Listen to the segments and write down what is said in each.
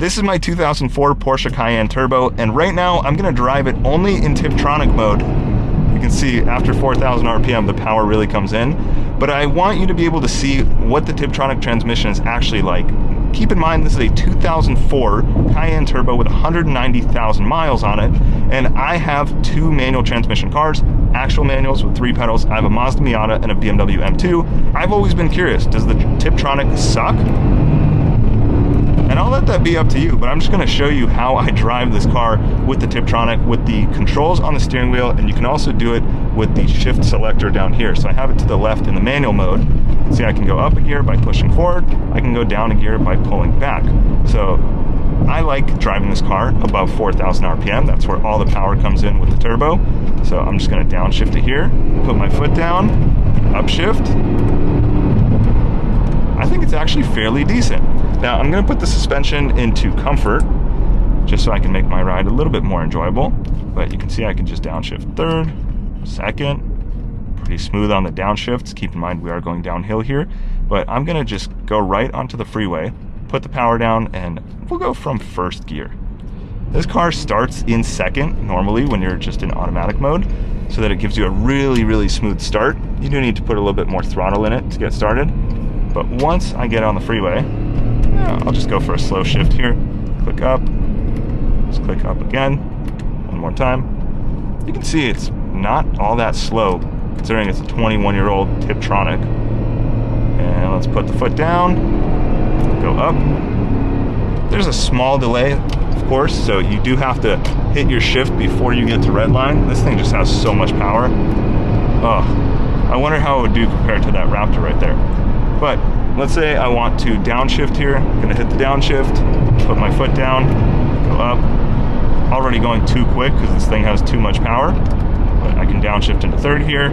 This is my 2004 Porsche Cayenne Turbo, and right now I'm gonna drive it only in Tiptronic mode. You can see after 4,000 RPM, the power really comes in, but I want you to be able to see what the Tiptronic transmission is actually like. Keep in mind, this is a 2004 Cayenne Turbo with 190,000 miles on it, and I have two manual transmission cars, actual manuals with 3 pedals. I have a Mazda Miata and a BMW M2. I've always been curious, does the Tiptronic suck? And I'll let that be up to you, but I'm just gonna show you how I drive this car with the Tiptronic, with the controls on the steering wheel, and you can also do it with the shift selector down here. So I have it to the left in the manual mode. See, I can go up a gear by pushing forward, I can go down a gear by pulling back. So I like driving this car above 4,000 RPM. That's where all the power comes in with the turbo. So I'm just gonna downshift it here, put my foot down, upshift. I think it's actually fairly decent. Now I'm gonna put the suspension into comfort, just so I can make my ride a little bit more enjoyable. But you can see I can just downshift third, second, pretty smooth on the downshifts. Keep in mind we are going downhill here, but I'm gonna just go right onto the freeway, put the power down, and we'll go from first gear. This car starts in second normally when you're just in automatic mode, so that it gives you a really, really smooth start. You do need to put a little bit more throttle in it to get started. But once I get on the freeway, I'll just go for a slow shift here. Click up, just click up again, one more time. You can see it's not all that slow, considering it's a 21-year-old Tiptronic. And let's put the foot down, go up. There's a small delay, of course, so you do have to hit your shift before you get to red line. This thing just has so much power. Oh, I wonder how it would do compared to that Raptor right there. But let's say I want to downshift here. I'm gonna hit the downshift, put my foot down, go up. Already going too quick because this thing has too much power, but I can downshift into third here.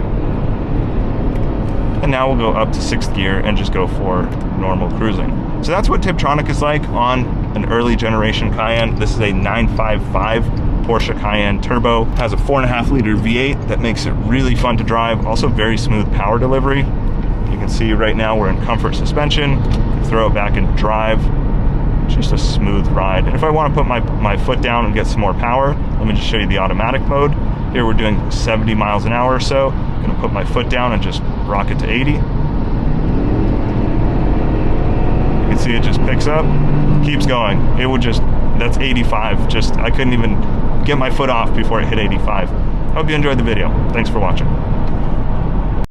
And now we'll go up to 6th gear and just go for normal cruising. So that's what Tiptronic is like on an early generation Cayenne. This is a 955 Porsche Cayenne Turbo. It has a 4.5-liter V8 that makes it really fun to drive. Also very smooth power delivery. You can see right now we're in comfort suspension. Throw it back into drive. Just a smooth ride. And if I want to put my foot down and get some more power, let me just show you the automatic mode. Here we're doing 70 miles an hour or so. I'm gonna put my foot down and just rock it to 80. You can see it just picks up, keeps going. It would just, that's 85. Just, I couldn't even get my foot off before it hit 85. Hope you enjoyed the video. Thanks for watching.